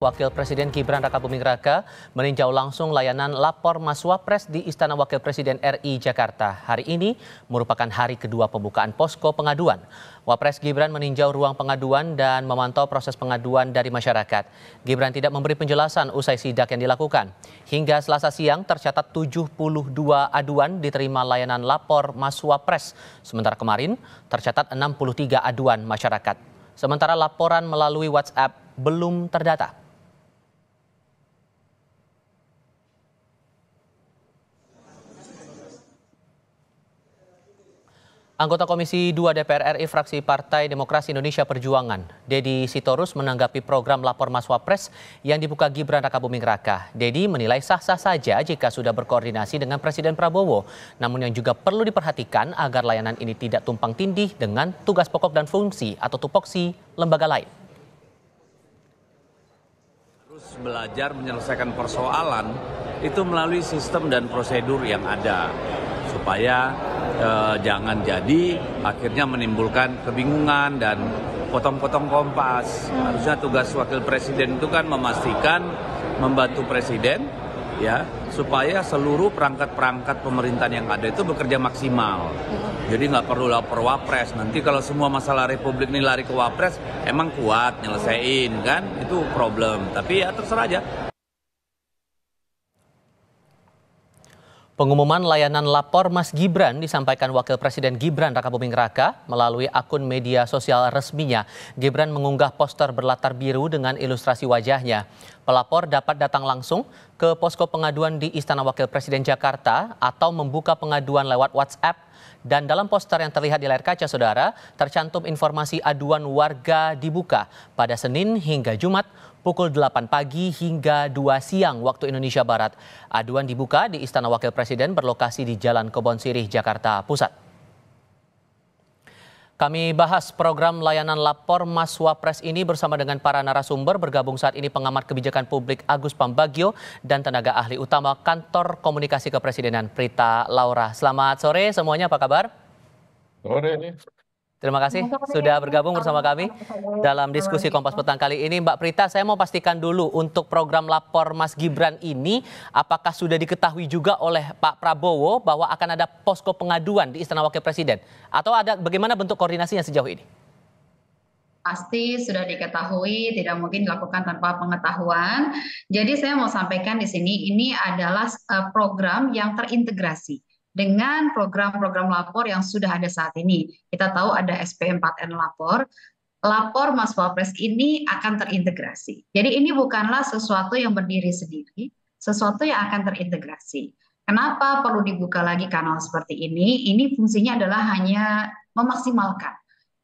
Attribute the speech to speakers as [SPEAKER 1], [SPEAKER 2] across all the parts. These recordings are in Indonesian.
[SPEAKER 1] Wakil Presiden Gibran Rakabuming Raka meninjau langsung layanan lapor Mas Wapres di Istana Wakil Presiden RI Jakarta. Hari ini merupakan hari kedua pembukaan posko pengaduan. Wapres Gibran meninjau ruang pengaduan dan memantau proses pengaduan dari masyarakat. Gibran tidak memberi penjelasan usai sidak yang dilakukan. Hingga Selasa siang tercatat 72 aduan diterima layanan lapor Mas Wapres. Sementara kemarin tercatat 63 aduan masyarakat. Sementara laporan melalui WhatsApp belum terdata. Anggota Komisi 2 DPR RI fraksi Partai Demokrasi Indonesia Perjuangan, Dedi Sitorus menanggapi program lapor Mas Wapres yang dibuka Gibran Rakabuming Raka. Dedi menilai sah-sah saja jika sudah berkoordinasi dengan Presiden Prabowo. Namun yang juga perlu diperhatikan agar layanan ini tidak tumpang tindih dengan tugas pokok dan fungsi atau tupoksi lembaga lain.
[SPEAKER 2] Terus belajar menyelesaikan persoalan itu melalui sistem dan prosedur yang ada. Supaya jangan jadi akhirnya menimbulkan kebingungan dan potong-potong kompas. Harusnya tugas wakil presiden itu kan memastikan membantu presiden ya supaya seluruh perangkat-perangkat pemerintahan yang ada itu bekerja maksimal. Jadi nggak perlu lapor wapres. Nanti kalau semua masalah republik ini lari ke wapres, emang kuat nyelesain kan? Itu problem. Tapi ya terserah aja.
[SPEAKER 1] Pengumuman layanan lapor Mas Gibran disampaikan Wakil Presiden Gibran Rakabuming Raka melalui akun media sosial resminya. Gibran mengunggah poster berlatar biru dengan ilustrasi wajahnya. Pelapor dapat datang langsung ke posko pengaduan di Istana Wakil Presiden Jakarta atau membuka pengaduan lewat WhatsApp. Dan dalam poster yang terlihat di layar kaca saudara, tercantum informasi aduan warga dibuka pada Senin hingga Jumat pukul 8 pagi hingga 2 siang waktu Indonesia Barat. Aduan dibuka di Istana Wakil Presiden berlokasi di Jalan Kebon Sirih, Jakarta Pusat. Kami bahas program layanan lapor Mas Wapres ini bersama dengan para narasumber. Bergabung saat ini pengamat kebijakan publik Agus Pambagio dan tenaga ahli utama Kantor Komunikasi Kepresidenan Prita Laura. Selamat sore semuanya, apa kabar?
[SPEAKER 3] Sore nih.
[SPEAKER 1] Terima kasih sudah bergabung bersama kami dalam diskusi Kompas Petang kali ini. Mbak Prita, saya mau pastikan dulu untuk program lapor Mas Gibran ini, apakah sudah diketahui juga oleh Pak Prabowo bahwa akan ada posko pengaduan di Istana Wakil Presiden? Atau ada bagaimana bentuk koordinasinya sejauh ini?
[SPEAKER 4] Pasti sudah diketahui, tidak mungkin dilakukan tanpa pengetahuan. Jadi saya mau sampaikan di sini, ini adalah program yang terintegrasi dengan program-program lapor yang sudah ada saat ini. Kita tahu ada SP4N lapor. Lapor Mas Wapres ini akan terintegrasi. Jadi ini bukanlah sesuatu yang berdiri sendiri, sesuatu yang akan terintegrasi. Kenapa perlu dibuka lagi kanal seperti ini? Ini fungsinya adalah hanya memaksimalkan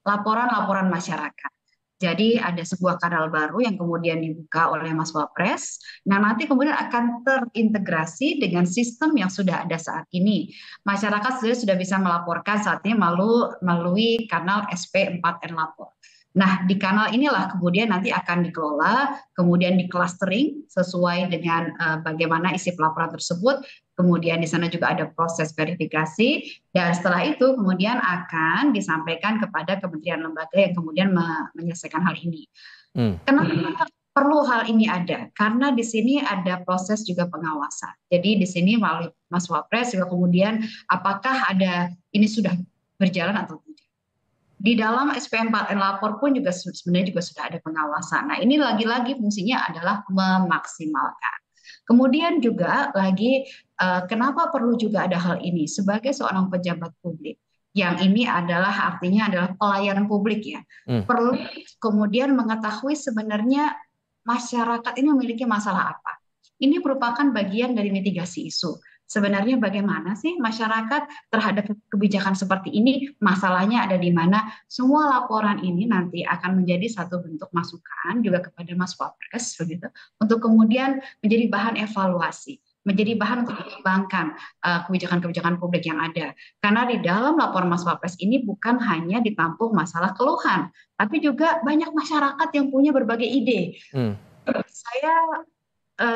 [SPEAKER 4] laporan-laporan masyarakat. Jadi ada sebuah kanal baru yang kemudian dibuka oleh Mas Wapres. Nah nanti kemudian akan terintegrasi dengan sistem yang sudah ada saat ini. Masyarakat sudah bisa melaporkan saat ini melalui kanal SP4N lapor. Nah di kanal inilah kemudian nanti akan dikelola, kemudian di-clustering sesuai dengan bagaimana isi pelaporan tersebut. Kemudian di sana juga ada proses verifikasi dan setelah itu kemudian akan disampaikan kepada kementerian lembaga yang kemudian menyelesaikan hal ini. Kenapa perlu hal ini ada? Karena di sini ada proses juga pengawasan. Jadi di sini melalui Mas Wapres juga kemudian apakah ada ini sudah berjalan atau tidak. Di dalam SP4N lapor pun juga sebenarnya juga sudah ada pengawasan. Nah ini lagi-lagi fungsinya adalah memaksimalkan. Kemudian juga lagi kenapa perlu juga ada hal ini sebagai seorang pejabat publik yang ini adalah artinya adalah pelayanan publik ya. Perlu kemudian mengetahui sebenarnya masyarakat ini memiliki masalah apa. Ini merupakan bagian dari mitigasi isu. Sebenarnya bagaimana sih masyarakat terhadap kebijakan seperti ini, masalahnya ada di mana. Semua laporan ini nanti akan menjadi satu bentuk masukan juga kepada Mas Wapres begitu, untuk kemudian menjadi bahan evaluasi, menjadi bahan untuk mengembangkan kebijakan-kebijakan publik yang ada. Karena di dalam laporan Mas Wapres ini bukan hanya ditampung masalah keluhan, tapi juga banyak masyarakat yang punya berbagai ide. Saya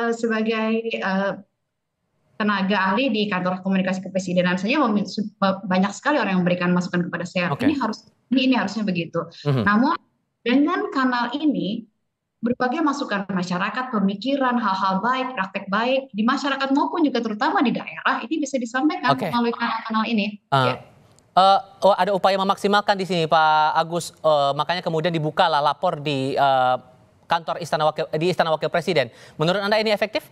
[SPEAKER 4] sebagai tenaga ahli di Kantor Komunikasi Kepresidenan saja banyak sekali orang yang memberikan masukan kepada saya. Ini harusnya begitu. Namun dengan kanal ini berbagai masukan masyarakat, pemikiran, hal-hal baik, praktek baik di masyarakat maupun juga terutama di daerah ini bisa disampaikan
[SPEAKER 1] Oke.
[SPEAKER 4] melalui kanal-kanal ini.
[SPEAKER 1] Eh,
[SPEAKER 4] Ya.
[SPEAKER 1] oh, ada upaya memaksimalkan di sini Pak Agus, makanya kemudian dibukalah lapor di kantor Istana Wakil Presiden. Menurut Anda ini efektif?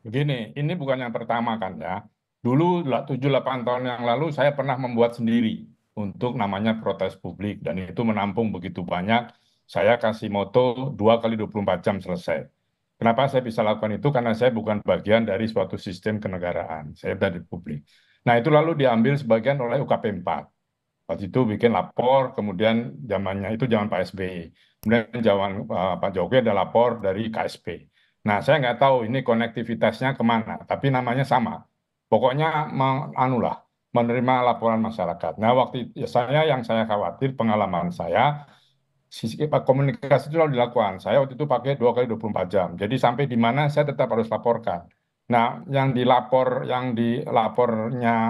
[SPEAKER 3] Begini, ini bukan yang pertama kan ya. Dulu 7-8 tahun yang lalu saya pernah membuat sendiri untuk namanya protes publik dan itu menampung begitu banyak. Saya kasih moto 2 kali 24 jam selesai. Kenapa saya bisa lakukan itu? Karena saya bukan bagian dari suatu sistem kenegaraan. Saya dari publik. Nah itu lalu diambil sebagian oleh UKP 4. Waktu itu bikin lapor, kemudian zamannya itu zaman Pak SBY. Kemudian zaman Pak Jokowi ada lapor dari KSP. Nah, saya nggak tahu ini konektivitasnya kemana, tapi namanya sama. Pokoknya anulah, menerima laporan masyarakat. Nah, waktu itu yang saya khawatir, pengalaman saya, komunikasi itu lalu dilakukan. Saya waktu itu pakai 2 kali 24 jam. Jadi sampai di mana saya tetap harus laporkan. Nah, yang dilapornya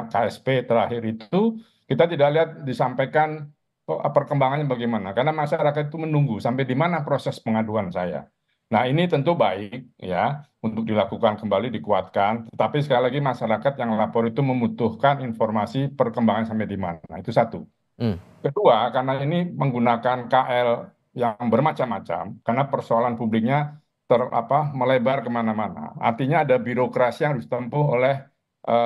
[SPEAKER 3] KSP terakhir itu, kita tidak lihat disampaikan perkembangannya bagaimana. Karena masyarakat itu menunggu sampai di mana proses pengaduan saya. Nah, ini tentu baik ya untuk dilakukan kembali dikuatkan. Tetapi sekali lagi masyarakat yang lapor itu membutuhkan informasi perkembangan sampai di mana. Itu satu.
[SPEAKER 1] Hmm.
[SPEAKER 3] Kedua, karena ini menggunakan KL yang bermacam-macam, karena persoalan publiknya melebar kemana-mana. Artinya ada birokrasi yang harus ditempuh oleh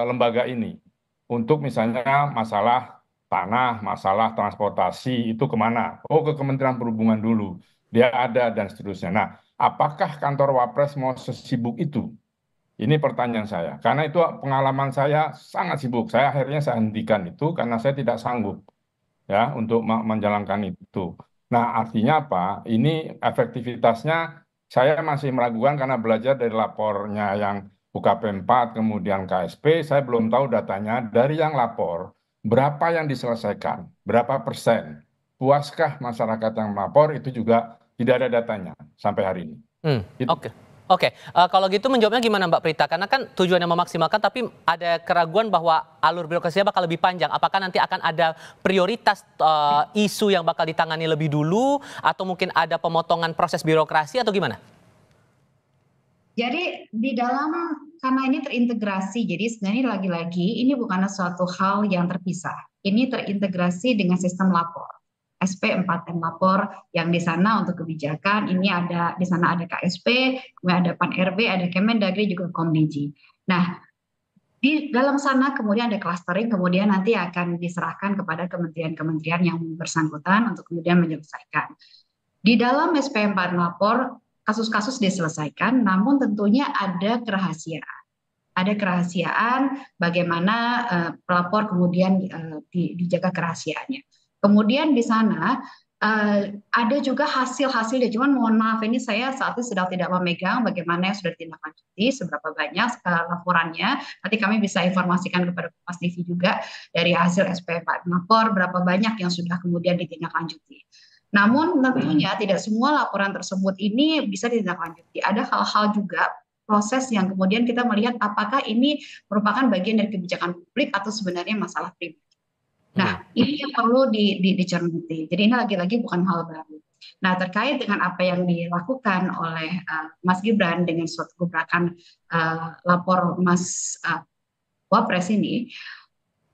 [SPEAKER 3] lembaga ini. Untuk misalnya masalah tanah, masalah transportasi, itu kemana? Oh, ke Kementerian Perhubungan dulu. Dia ada dan seterusnya. Nah, apakah kantor Wapres mau sesibuk itu? Ini pertanyaan saya. Karena itu pengalaman saya sangat sibuk. Saya hentikan itu karena saya tidak sanggup ya untuk menjalankan itu. Nah, artinya apa? Ini efektivitasnya saya masih meragukan karena belajar dari lapornya yang UKP 4 kemudian KSP, saya belum tahu datanya dari yang lapor berapa yang diselesaikan, berapa persen. Puaskah masyarakat yang melapor itu juga tidak ada datanya sampai hari ini. Itu.
[SPEAKER 1] Oke. Oke, kalau gitu menjawabnya gimana Mbak Prita? Karena kan tujuannya memaksimalkan, tapi ada keraguan bahwa alur birokrasinya bakal lebih panjang. Apakah nanti akan ada prioritas isu yang bakal ditangani lebih dulu, atau mungkin ada pemotongan proses birokrasi atau gimana?
[SPEAKER 4] Jadi karena ini terintegrasi, jadi sebenarnya lagi-lagi ini bukan suatu hal yang terpisah. Ini terintegrasi dengan sistem lapor. SP4M lapor yang di sana untuk kebijakan, ini ada di sana ada KSP, kemudian ada Pan-RB, ada Kemendagri, juga Komdiji. Nah, di dalam sana kemudian ada clustering, kemudian nanti akan diserahkan kepada kementerian-kementerian yang bersangkutan untuk kemudian menyelesaikan. Di dalam SP4 lapor, kasus-kasus diselesaikan, namun tentunya ada kerahasiaan. Ada kerahasiaan bagaimana pelapor kemudian dijaga kerahasiaannya. Kemudian di sana ada juga hasil-hasilnya, cuman mohon maaf ini saya saat ini sedang tidak memegang bagaimana yang sudah ditindaklanjuti, seberapa banyak laporannya. Nanti kami bisa informasikan kepada Kompas TV juga dari hasil SP4 lapor berapa banyak yang sudah kemudian ditindaklanjuti. Namun tentunya tidak semua laporan tersebut ini bisa ditindaklanjuti. Ada hal-hal juga proses yang kemudian kita melihat apakah ini merupakan bagian dari kebijakan publik atau sebenarnya masalah pribadi. Nah, ini yang perlu dicermati. Jadi ini lagi-lagi bukan hal baru. Nah, terkait dengan apa yang dilakukan oleh Mas Gibran dengan suatu gebrakan lapor Mas Wapres ini,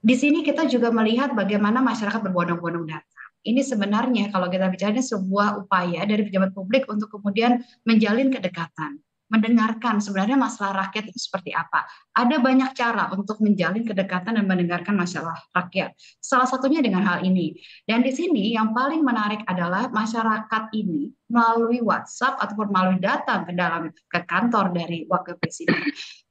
[SPEAKER 4] di sini kita juga melihat bagaimana masyarakat berbondong-bondong datang. Ini sebenarnya kalau kita bicara ini sebuah upaya dari pejabat publik untuk kemudian menjalin kedekatan, mendengarkan sebenarnya masalah rakyat itu seperti apa. Ada banyak cara untuk menjalin kedekatan dan mendengarkan masalah rakyat. Salah satunya dengan hal ini. Dan di sini yang paling menarik adalah masyarakat ini melalui WhatsApp ataupun melalui datang ke kantor dari Wakil Presiden.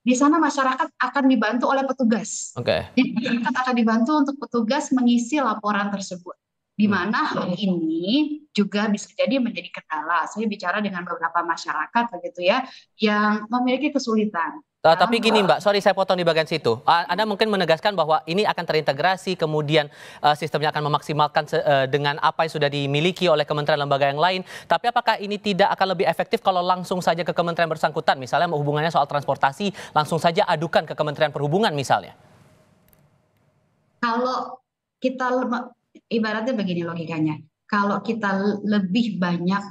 [SPEAKER 4] Di sana masyarakat akan dibantu oleh petugas.
[SPEAKER 1] Oke.
[SPEAKER 4] Jadi masyarakat akan dibantu untuk petugas mengisi laporan tersebut. Di mana hal ini juga bisa jadi menjadi kendala. Saya bicara dengan beberapa masyarakat begitu ya, yang memiliki kesulitan.
[SPEAKER 1] Tapi gini Mbak, sorry saya potong di bagian situ. Anda mungkin menegaskan bahwa ini akan terintegrasi, kemudian sistemnya akan memaksimalkan dengan apa yang sudah dimiliki oleh kementerian lembaga yang lain. Tapi apakah ini tidak akan lebih efektif kalau langsung saja ke kementerian bersangkutan? Misalnya hubungannya soal transportasi, langsung saja adukan ke Kementerian Perhubungan misalnya.
[SPEAKER 4] Kalau kita ibaratnya begini logikanya, kalau kita lebih banyak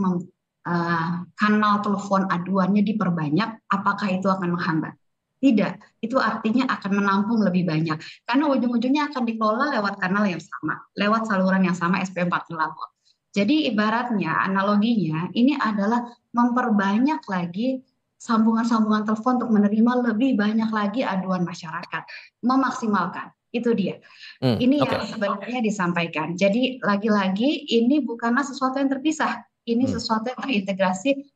[SPEAKER 4] kanal telepon aduannya diperbanyak, apakah itu akan menghambat? Tidak, itu artinya akan menampung lebih banyak. Karena ujung-ujungnya akan dikelola lewat kanal yang sama, lewat saluran yang sama SP4 lapor. Jadi ibaratnya, analoginya, ini adalah memperbanyak lagi sambungan-sambungan telepon untuk menerima lebih banyak lagi aduan masyarakat. Memaksimalkan, itu dia. Ini yang sebenarnya disampaikan. Jadi lagi-lagi ini bukanlah sesuatu yang terpisah. Ini sesuatu yang terintegrasi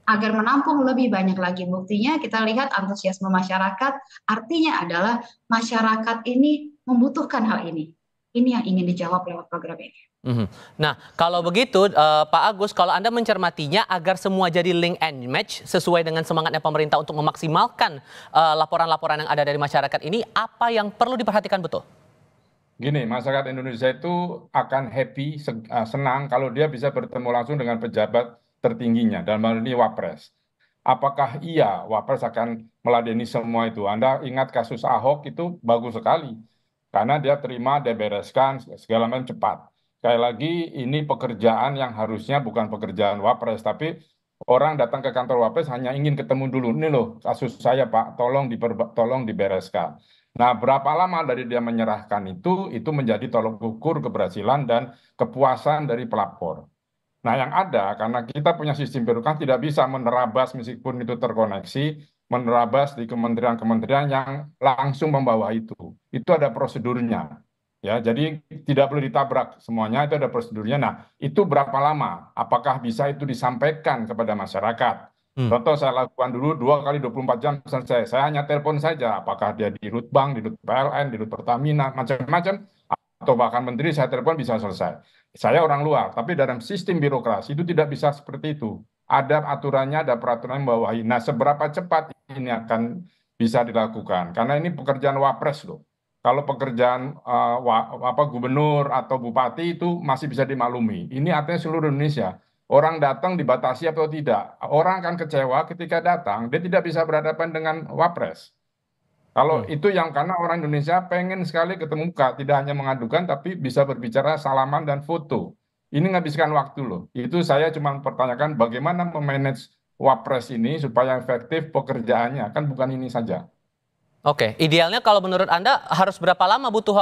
[SPEAKER 4] agar menampung lebih banyak lagi. Buktinya kita lihat antusiasme masyarakat, artinya adalah masyarakat ini membutuhkan hal ini. Ini yang ingin dijawab lewat program ini.
[SPEAKER 1] Nah, kalau begitu Pak Agus, kalau Anda mencermatinya agar semua jadi link and match sesuai dengan semangatnya pemerintah untuk memaksimalkan laporan-laporan yang ada dari masyarakat ini, apa yang perlu diperhatikan betul?
[SPEAKER 3] Gini, masyarakat Indonesia itu akan happy, senang kalau dia bisa bertemu langsung dengan pejabat tertingginya, dalam hal ini Wapres. Apakah iya Wapres akan meladeni semua itu? Anda ingat kasus Ahok itu bagus sekali, karena dia terima, dia bereskan, segala macam cepat. Sekali lagi, ini pekerjaan yang harusnya bukan pekerjaan Wapres, tapi orang datang ke kantor Wapres hanya ingin ketemu dulu. Ini loh kasus saya Pak, tolong dibereskan. Nah, berapa lama dari dia menyerahkan itu menjadi tolok ukur keberhasilan dan kepuasan dari pelapor. Nah, yang ada, karena kita punya sistem birokrasi tidak bisa menerabas meskipun itu terkoneksi, menerabas di kementerian-kementerian yang langsung membawa itu. Itu ada prosedurnya. Ya, jadi tidak boleh ditabrak semuanya, itu ada prosedurnya. Nah, itu berapa lama? Apakah bisa itu disampaikan kepada masyarakat? Contoh saya lakukan dulu 2 kali 24 jam selesai. Saya hanya telepon saja, apakah dia di Rut Bank, di Rut PLN, di Rut Pertamina, macam-macam, atau bahkan menteri saya telepon bisa selesai. Saya orang luar, tapi dalam sistem birokrasi itu tidak bisa seperti itu. Ada aturannya, ada peraturan yang membawahi. Nah, seberapa cepat ini akan bisa dilakukan? Karena ini pekerjaan Wapres loh. Kalau pekerjaan gubernur atau bupati itu masih bisa dimaklumi. Ini artinya seluruh Indonesia. Orang datang dibatasi atau tidak. Orang akan kecewa ketika datang, dia tidak bisa berhadapan dengan Wapres. Kalau itu yang karena orang Indonesia pengen sekali ketemu muka, tidak hanya mengadukan, tapi bisa berbicara salaman dan foto. Ini menghabiskan waktu loh. Itu saya cuma mempertanyakan bagaimana memanage Wapres ini supaya efektif pekerjaannya. Kan bukan ini saja.
[SPEAKER 1] Oke, idealnya kalau menurut Anda harus berapa lama butuh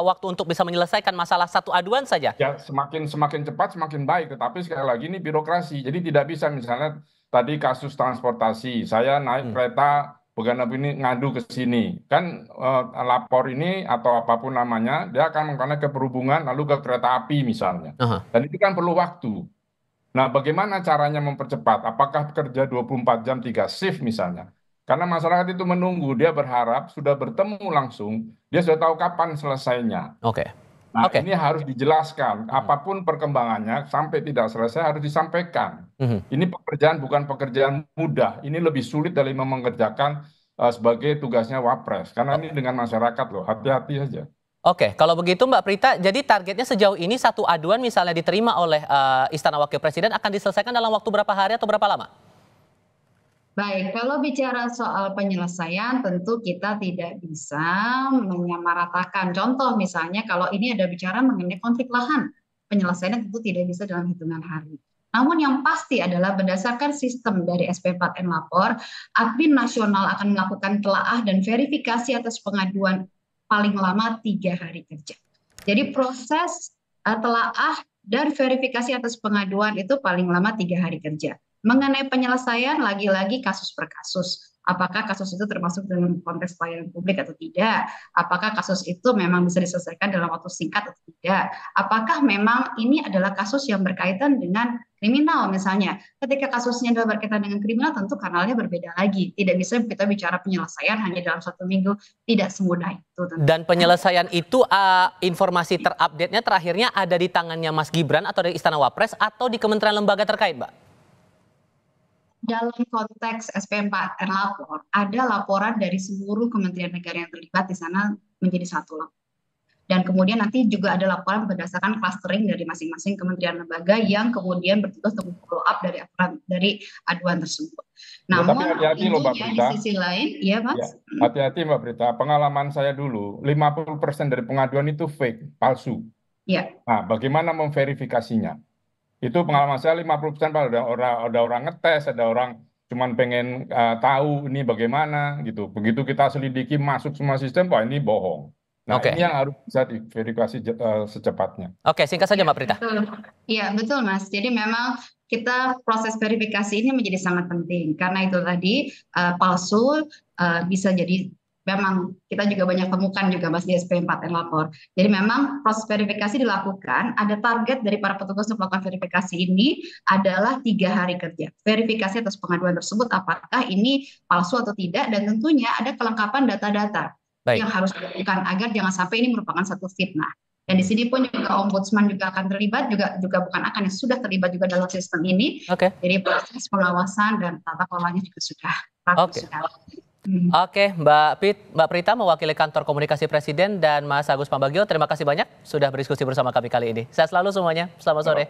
[SPEAKER 1] waktu untuk bisa menyelesaikan masalah satu aduan saja?
[SPEAKER 3] Ya, semakin cepat semakin baik. Tetapi sekali lagi ini birokrasi. Jadi tidak bisa misalnya tadi kasus transportasi. Saya naik kereta bukan ini ngadu ke sini. Kan lapor ini atau apapun namanya, dia akan mengkona ke perhubungan lalu ke kereta api misalnya. Dan itu kan perlu waktu. Nah, bagaimana caranya mempercepat? Apakah kerja 24 jam 3 shift misalnya? Karena masyarakat itu menunggu, dia berharap sudah bertemu langsung, dia sudah tahu kapan selesainya. Nah, ini harus dijelaskan. Apapun perkembangannya, sampai tidak selesai harus disampaikan. Ini pekerjaan bukan pekerjaan mudah. Ini lebih sulit dari mengerjakan sebagai tugasnya Wapres. Karena ini dengan masyarakat loh, hati-hati saja.
[SPEAKER 1] Oke, kalau begitu Mbak Prita, jadi targetnya sejauh ini satu aduan misalnya diterima oleh Istana Wakil Presiden akan diselesaikan dalam waktu berapa hari atau berapa lama?
[SPEAKER 4] Baik, kalau bicara soal penyelesaian tentu kita tidak bisa menyamaratakan. Contoh misalnya kalau ini ada bicara mengenai konflik lahan, penyelesaiannya tentu tidak bisa dalam hitungan hari. Namun yang pasti adalah berdasarkan sistem dari SP4N Lapor, Admin Nasional akan melakukan telaah dan verifikasi atas pengaduan paling lama 3 hari kerja. Jadi proses telaah dan verifikasi atas pengaduan itu paling lama 3 hari kerja. Mengenai penyelesaian, lagi-lagi kasus per kasus. Apakah kasus itu termasuk dalam konteks pelayanan publik atau tidak? Apakah kasus itu memang bisa diselesaikan dalam waktu singkat atau tidak? Apakah memang ini adalah kasus yang berkaitan dengan kriminal misalnya? Ketika kasusnya adalah berkaitan dengan kriminal, tentu kanalnya berbeda lagi. Tidak bisa kita bicara penyelesaian hanya dalam 1 minggu. Tidak semudah itu.
[SPEAKER 1] Dan penyelesaian itu informasi terupdate-nya terakhirnya ada di tangannya Mas Gibran atau dari Istana Wapres atau di kementerian lembaga terkait, Mbak?
[SPEAKER 4] Dalam konteks SP4N Lapor, ada laporan dari seluruh kementerian negara yang terlibat di sana menjadi satu lapor. Dan kemudian nanti juga ada laporan berdasarkan clustering dari masing-masing kementerian lembaga yang kemudian bertugas untuk follow up dari aduan tersebut. Namun,
[SPEAKER 3] tapi hati-hati loh Mbak Prita.
[SPEAKER 4] Di sisi lain, ya Mas.
[SPEAKER 3] Hati-hati Mbak Prita, pengalaman saya dulu, 50% dari pengaduan itu fake, palsu.
[SPEAKER 4] Ya.
[SPEAKER 3] Nah, bagaimana memverifikasinya? Itu pengalaman saya 50% Pak, ada orang ngetes, ada orang cuman pengen tahu ini bagaimana gitu. Begitu kita selidiki masuk semua sistem, wah ini bohong. Nah,
[SPEAKER 1] Oke.
[SPEAKER 3] ini yang harus bisa diverifikasi secepatnya.
[SPEAKER 1] Oke, singkat saja Mbak Prita.
[SPEAKER 4] Iya, betul Mas. Jadi memang kita proses verifikasi ini menjadi sangat penting karena itu tadi palsu bisa jadi memang kita juga banyak temukan juga Mas di SP4 yang lapor. Jadi memang proses verifikasi dilakukan, ada target dari para petugas untuk melakukan verifikasi ini adalah 3 hari kerja. Verifikasi atas pengaduan tersebut apakah ini palsu atau tidak, dan tentunya ada kelengkapan data-data yang harus dilakukan agar jangan sampai ini merupakan satu fitnah. Dan di sini pun juga Ombudsman juga akan terlibat, juga bukan akan, yang sudah terlibat juga dalam sistem ini. Jadi proses pengawasan dan tata kelolanya juga sudah rapi.
[SPEAKER 1] Oke, Mbak Prita mewakili Kantor Komunikasi Presiden dan Mas Agus Pambagio, terima kasih banyak sudah berdiskusi bersama kami kali ini. Sehat selalu semuanya, selamat sore.